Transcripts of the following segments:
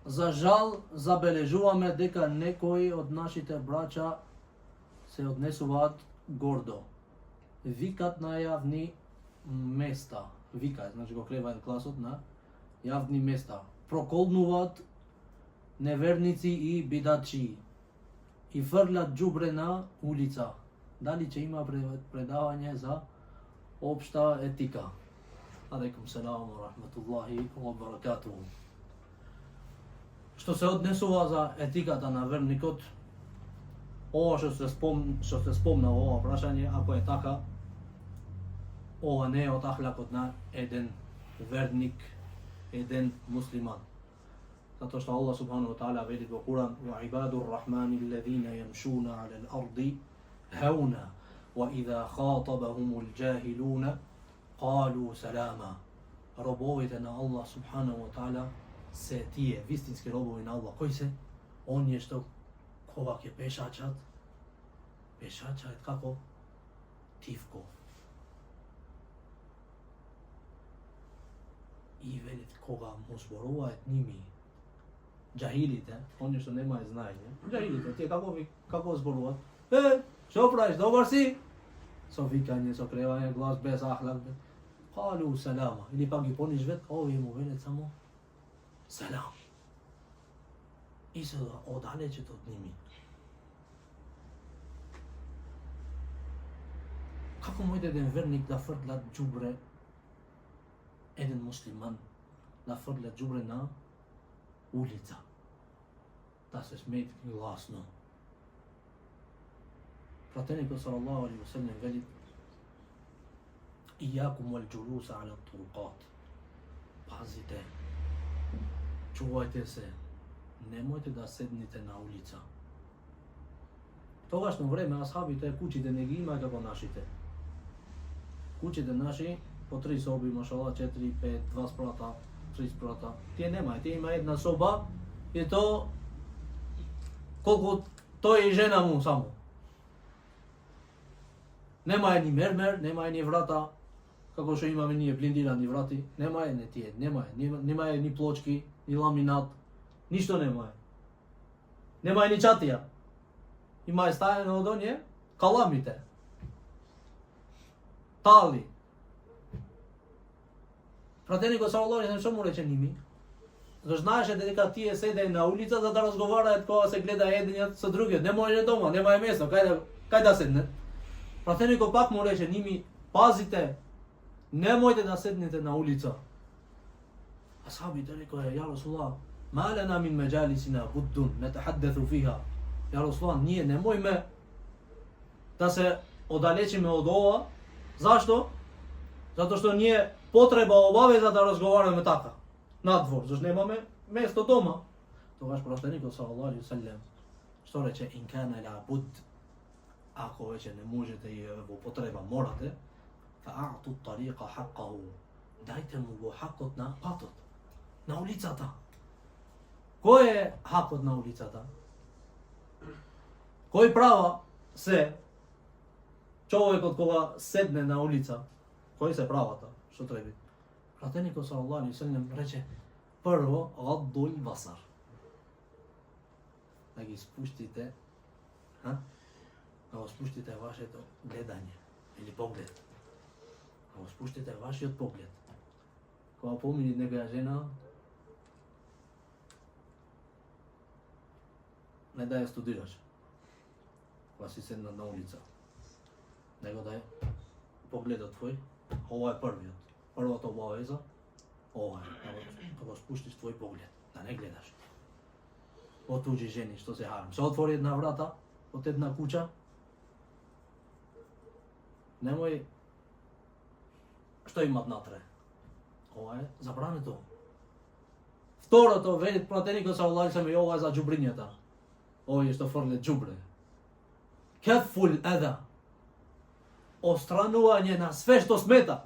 za žal zabeležujeme, дека некои од нашите брача се однесуваат гордо. Викат на јавни места. Вика, значи го клеваат гласот на јавни места. Проколнуваат неверници и бидачи. И фрлят џубре на улица. Дали ќе има предавање за општа етика? Алейкум селам ва рахметуллахи ва баракатуху. Што се однесува за етиката на верникот, ова што се спомна во ова прашање, ако е така, ова не е од ахлакот на еден верник, еден муслиман. Затоа што Аллах субхану ва таала вели во Куран: "Ва ибадур рахмани аллазина јамшуна алал арди хауна, ва иза хатабахумул џахилуна قالوا سلاما." Робовите на Аллах субхану ва таала се тие вистински робови на Аллах. Кои се? Оние што кога ќе пешачат како тивко. И велит кога му зборуваат ними џахилите, оние што немаат знаење, џахилите, тие како зборуваат? Што правиш, добар си? Со викање, со кревање глас, без ахлак. Калу салама. Или пак ги понижват, овие му велат само салам. И се одалечат од ними. Како може еден верник да фрла џубре, еден муслиман да фрла џубре на улица, да се смеет гласно? Пратеникот салаллаху алейхи ва саллем вели: "Ијакум вал џулуса ала турqat." Пазите, чувајте се, немојте да седнете на улица. Тогашно време асхабите куќите не ги имаат како нашите. Куќите наши по 3 соби, машала, 4, 5, 2 спрата, 3 спрата. Тие немаат, тие има една соба и то колку тој и жена му само. Нема ни мермер, нема ни врата, како што имаме ние блиндирани врати, нема не тие, нема ни плочки, ни ламинат, ништо нема. Нема ни чатија. Има стајано од оние каламите. Тали. Пратеникот салаллаху алейхи ва саллем што му рече ними? Зашто знаеше дека тие седеа на улица за да разговараат кога се гледа едниот со другиот. Не може дома, нема место, кај да седне. Пратеникот пак му рече ними: "Пазите, немојте да седнете на улица." Асхабите рекоа: "Ја Расулаллах, ма лана мин маџалисина буддун нетахаддесу фиха." Ја Расулаллах, ние немојме да се оддалечиме од ова. Зашто? Затоа што ние потреба обавеза да разговараме така надвор, зашто немаме место дома. Тогаш пратеникот салаллаху алейхи ва саллем што рече: "Ин кана ла буд." Ако веќе не можете и во потреба морате, фа'ату тариqa хаккаху. Дајте му го хакот на патот, на улицата. Кој е хакот на улицата? Кој права се човекот кога седне на улица? Кој се правата? Што треба? Пратеникот салаллаху алейхи ва саллем рече: "Прво гаддул басар." Да ги спуштите, да го спуштите вашето гледање или поглед. Да го спуштите вашиот поглед. Кога помини некоја жена, не да ја студираш. Кога си седна на улица, него да е погледот твој, ова е првиот. Првата обавеза, ова е, да го спуштиш твој поглед, да не гледаш во туѓи жени што се харам. Се отвори една врата од една куќа, немој што имат натре. Ова е забрането. Второто, вели пратеникот салаллаху алейхи ва саллем, ова е за џубрињата. Овие што фрле џубре. Кафул ада. Остранување на све што смета.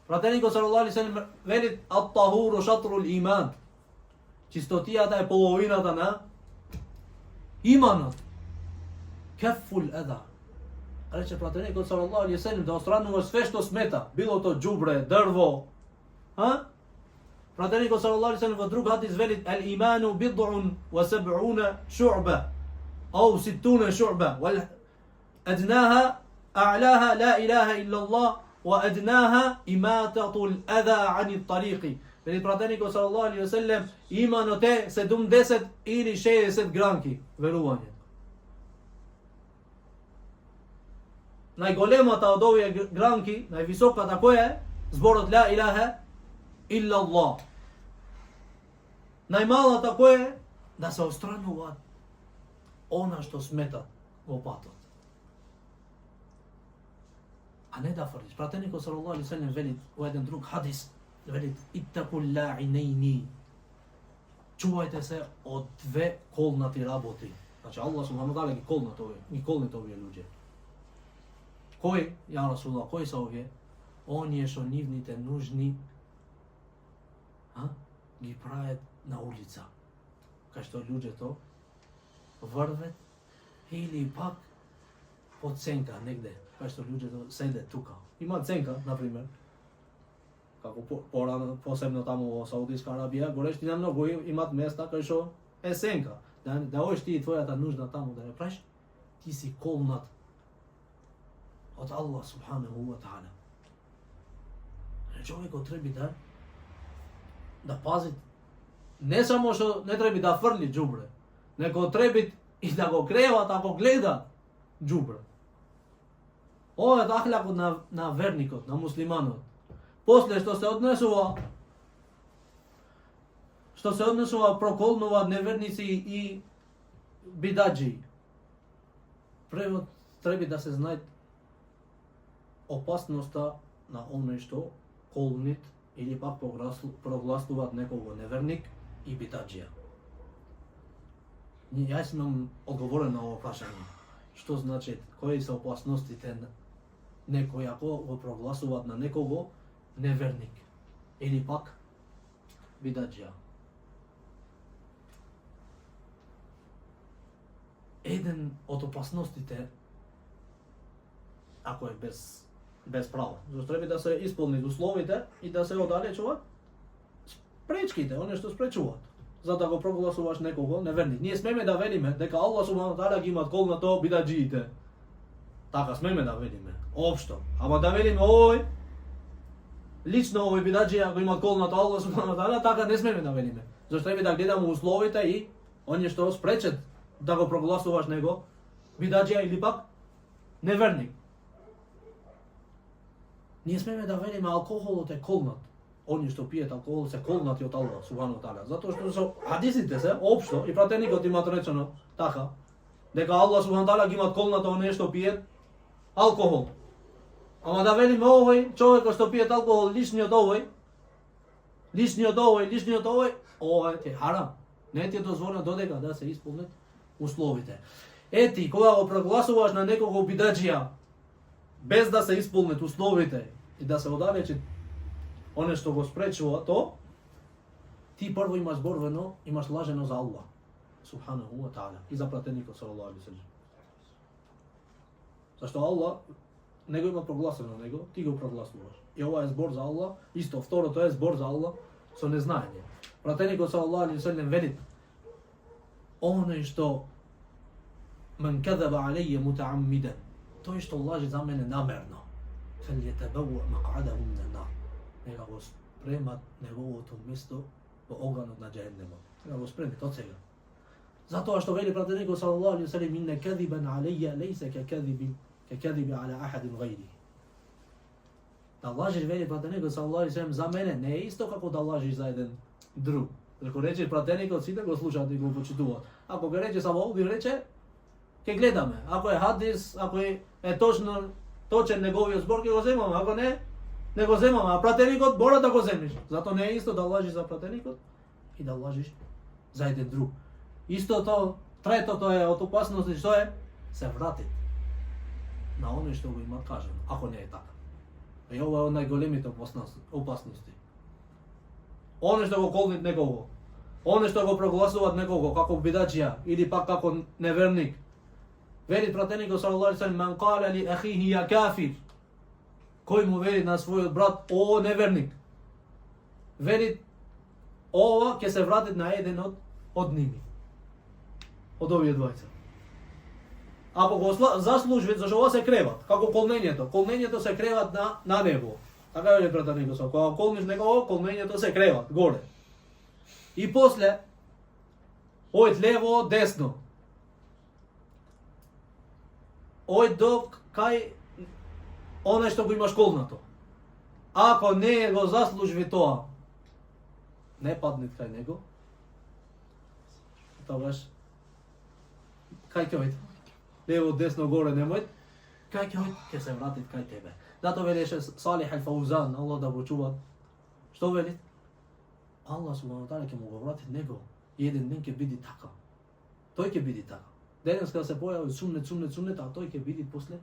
Пратеникот салаллаху алейхи ва саллем вели: "Ат-тахуру шатрул иман." Чистотијата е половината на иманот. Кафул ада. Рече пратеникот салаллаху алейхи ва саллем да остранува све што смета, било то џубре, дрво, Prateniku sallallahu alaihi wasallam drug hadis velit al imanu bid'un wa sab'una shu'ba aw sittuna shu'ba wal adnaha a'laha la ilaha illa Allah wa adnaha imatatul adha 'anit tariqi. Velit prateniku sallallahu alaihi wasallam imanote se dum 10 ili 60 granki veruvanje. Najgolema ta odovje granki, najvisoka tako je zborot la ilaha illa Allah. Najmala tako je da se ostranува ona što smeta go patot. A ne da fardiš. Prateniku sallallahu alaihi sallam veli u jedan drug hadis, veli ittakul la'inejni. Čuvajte se od dve kolnati raboti. Znači Allah subhanahu wa ta'ala gi kolnat ove ljude. Koji, ja Rasulullah, koji su ovdje? On je što nivnite nužni gi pravet na ulica. Kaj što ljudi to vrvet ili pak pod cenka negde. Kaj što ljudi to sede tuka. Ima cenka, na primjer. Kako posebno tamo u Saudijska Arabija, goreš ti na mnogo imat mjesta kaj što je senka. Da oješ ti tvoja ta nužna tamo da je praviš, ti si kolnat od Allah subhanahu wa ta'ala. Čovjek trebi da pazit, ne samo što ne trebi da frli džubre, nego trebi i da go kreva tako gleda džubre. Ovo je ahlak na vernikot, na muslimanot. Posle što se odnesuva prokolnova nevernici i bidađi. Prvo trebi da se znaj opasnosta na ono što kolnit ili pak proglaslovat nekoga nevernik i bidađija. Ja sam odgovoren na ovo prašanje. Što znači, koje su opasnosti te neko jako proglaslovat na nekoga nevernik ili pak bidađija. Jedan od opasnosti te, ako je bez prava. Zato treba da se ispolni uslovite i da se odalečovat, sprečkite one što sprečuvat. За да го прогласуваш некого неверник. Ние смеме да велиме дека Аллах субхану ва таала ги има кол на тоа бидаџиите. Така смеме да велиме, општо. Ама да велиме овој лично овој бидаџија го има кол на тоа Аллах субхану ва таала, така не смеме да велиме. Зашто треба да гледаме условите и оние што спречат да го прогласуваш него бидаџија или пак неверник. Ние смеме да велиме алкохолот е колнат. Они што пијат алкохол се колнати од Аллах субхану ва таала. Затоа што со хадисите се општо и пратеникот имаат речено така дека Аллах субхану ва таала ги имаат колнато оние што пијат алкохол. Ама да велиме овој човекот што пијат алкохол лишниот овој, ова е харам. Не ти е дозволено додека да се исполнат условите. Ети, кога го прогласуваш на некого бидаџија без да се исполнат условите и да се оддалечи оне што го спречува то, ти прво имаш борбено, имаш лажено за Аллах субханаху ва таала и за пратеникот салаллаху алейхи ва саллем. Зашто Аллах него има прогласено него, ти го прогласуваш. И ова е збор за Аллах, исто второто е збор за Аллах со незнаење. Пратеникот салаллаху алейхи ва саллем вели: оној што мен кадеба алейе мутааммиден, тој што лаже за мене намерно, фелјетебауа мақ'адаху мин ан-нар. Нека го спремат неговото место во оганот на џехенемот. Нека го спремат од сега. Затоа што вели пратеникот салаллаху алейхи ва саллем: инна кадибан алейја лейса кадиби ала ахадин гайри. Да лажиш, вели пратеникот салаллаху алейхи ва саллем, за мене не е исто како да лажиш за еден друг. Ако рече пратеникот, сите го слушаат и го почитуваат. Ако го рече само овој рече, ќе гледаме. Ако е хадис, ако е точен неговиот збор, ќе го земаме. Ако не го земаме, а пратеникот мора да го земиш. Зато не е исто да лажиш за пратеникот и да лажиш за еден друг. Истото, третото е од опасности, што е? Се вратит на оној што го има кажано, ако не е така. И ова е од најголемите опасности. Оној што го колнит некого, оној што го прогласуваат некого како бидаџија или пак како неверник. Вели пратеникот салаллаху алейхи ва саллем: ман кале ли ахихи ја кафир. Кој му вели на својот брат: о неверник. Вели ova ќе се вратит на еден од ними. Од овие двајца. Ако го заслужи, зашто ова се креват, како колнењето. Колнењето се креват на него. Така е брата Никоса, кога колниш некого, колнењето се креват горе. И после ојд лево, десно. Ојд до кај оној што го имаш колнато. Ако не го заслужи тоа, не паднет кај него, тогаш кај ќе ојд? Лево, десно, горе, немој. Кај ќе ојд? Ќе се вратит кај тебе. Зато велеше Салих Ал-Фаузан, Аллах да го чува. Што вели? Аллах субхану таала ќе му го вратит него. И еден ден ќе биде така. Тој ќе биде така. Денес кога се појави суннет, а тој ќе биде после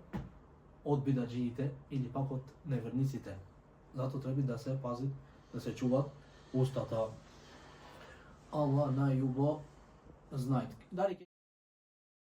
од бидаџиите или пак од неверниците. Зато треба да се пази, да се чуват устата. Allah najljubo znajte.